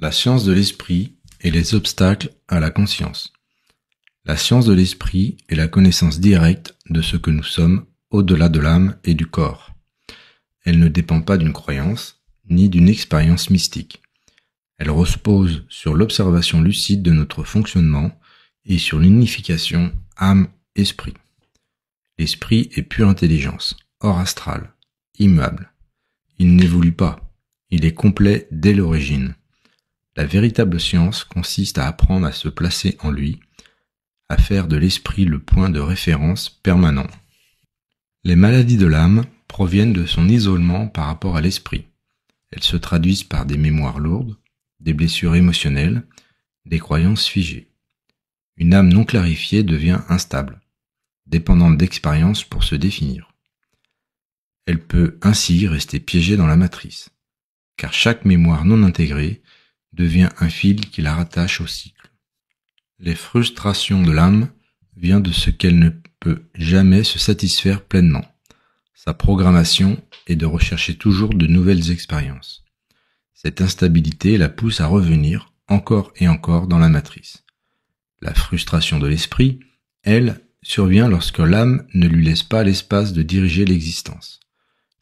La science de l'esprit et les obstacles à la conscience. La science de l'esprit est la connaissance directe de ce que nous sommes au-delà de l'âme et du corps. Elle ne dépend pas d'une croyance, ni d'une expérience mystique. Elle repose sur l'observation lucide de notre fonctionnement et sur l'unification âme-esprit. L'esprit est pure intelligence, hors astral, immuable. Il n'évolue pas, il est complet dès l'origine. La véritable science consiste à apprendre à se placer en lui, à faire de l'esprit le point de référence permanent. Les maladies de l'âme proviennent de son isolement par rapport à l'esprit. Elles se traduisent par des mémoires lourdes, des blessures émotionnelles, des croyances figées. Une âme non clarifiée devient instable, dépendante d'expériences pour se définir. Elle peut ainsi rester piégée dans la matrice, car chaque mémoire non intégrée devient un fil qui la rattache au cycle. Les frustrations de l'âme viennent de ce qu'elle ne peut jamais se satisfaire pleinement. Sa programmation est de rechercher toujours de nouvelles expériences. Cette instabilité la pousse à revenir encore et encore dans la matrice. La frustration de l'esprit, elle, survient lorsque l'âme ne lui laisse pas l'espace de diriger l'existence.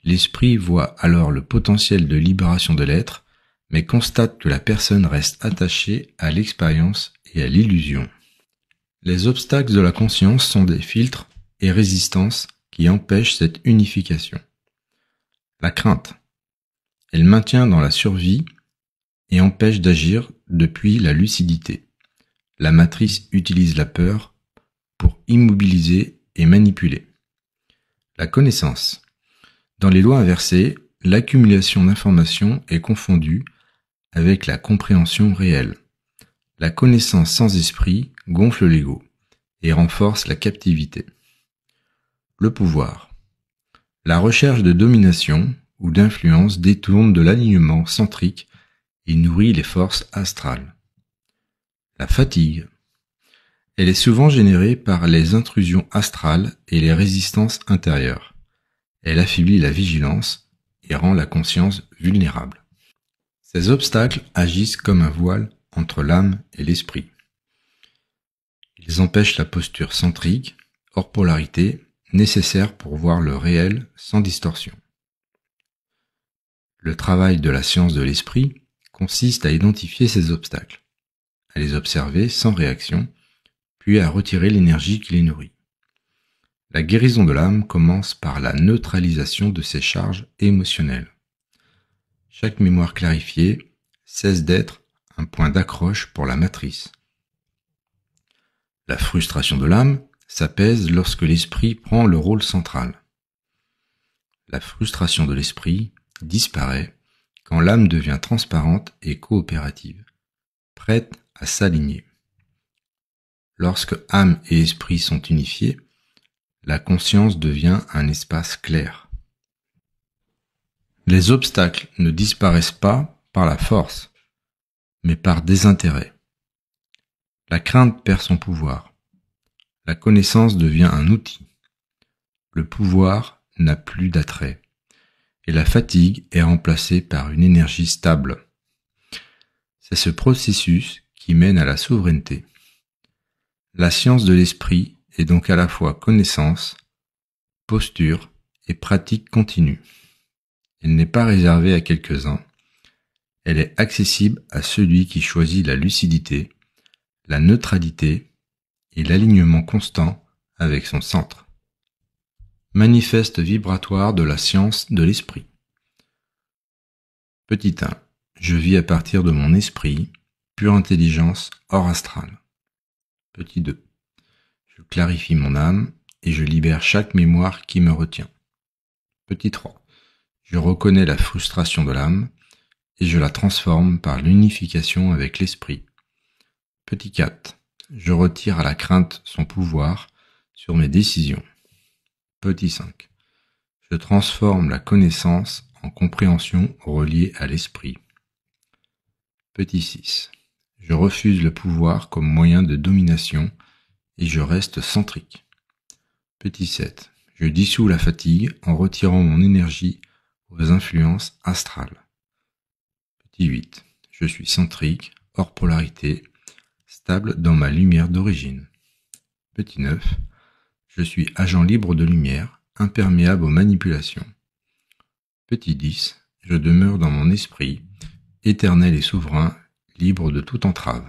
L'esprit voit alors le potentiel de libération de l'être, mais constate que la personne reste attachée à l'expérience et à l'illusion. Les obstacles de la conscience sont des filtres et résistances qui empêchent cette unification. La crainte. Elle maintient dans la survie et empêche d'agir depuis la lucidité. La matrice utilise la peur pour immobiliser et manipuler. La connaissance. Dans les lois inversées, l'accumulation d'informations est confondue avec la compréhension réelle. La connaissance sans esprit gonfle l'ego et renforce la captivité. Le pouvoir. La recherche de domination ou d'influence détourne de l'alignement centrique et nourrit les forces astrales. La fatigue. Elle est souvent générée par les intrusions astrales et les résistances intérieures. Elle affaiblit la vigilance et rend la conscience vulnérable. Ces obstacles agissent comme un voile entre l'âme et l'esprit. Ils empêchent la posture centrique, hors polarité, nécessaire pour voir le réel sans distorsion. Le travail de la science de l'esprit consiste à identifier ces obstacles, à les observer sans réaction, puis à retirer l'énergie qui les nourrit. La guérison de l'âme commence par la neutralisation de ses charges émotionnelles. Chaque mémoire clarifiée cesse d'être un point d'accroche pour la matrice. La frustration de l'âme s'apaise lorsque l'esprit prend le rôle central. La frustration de l'esprit disparaît quand l'âme devient transparente et coopérative, prête à s'aligner. Lorsque âme et esprit sont unifiés, la conscience devient un espace clair. Les obstacles ne disparaissent pas par la force, mais par désintérêt. La crainte perd son pouvoir. La connaissance devient un outil. Le pouvoir n'a plus d'attrait, et la fatigue est remplacée par une énergie stable. C'est ce processus qui mène à la souveraineté. La science de l'esprit est donc à la fois connaissance, posture et pratique continue. Elle n'est pas réservée à quelques-uns. Elle est accessible à celui qui choisit la lucidité, la neutralité et l'alignement constant avec son centre. Manifeste vibratoire de la science de l'esprit. Petit 1. Je vis à partir de mon esprit, pure intelligence hors astral. Petit 2. Je clarifie mon âme et je libère chaque mémoire qui me retient. Petit 3. Je reconnais la frustration de l'âme et je la transforme par l'unification avec l'esprit. Petit 4. Je retire à la crainte son pouvoir sur mes décisions. Petit 5. Je transforme la connaissance en compréhension reliée à l'esprit. Petit 6. Je refuse le pouvoir comme moyen de domination et je reste centrique. Petit 7. Je dissous la fatigue en retirant mon énergie aux influences astrales. Petit 8. Je suis centrique, hors polarité, stable dans ma lumière d'origine. Petit 9. Je suis agent libre de lumière, imperméable aux manipulations. Petit 10. Je demeure dans mon esprit, éternel et souverain, libre de toute entrave.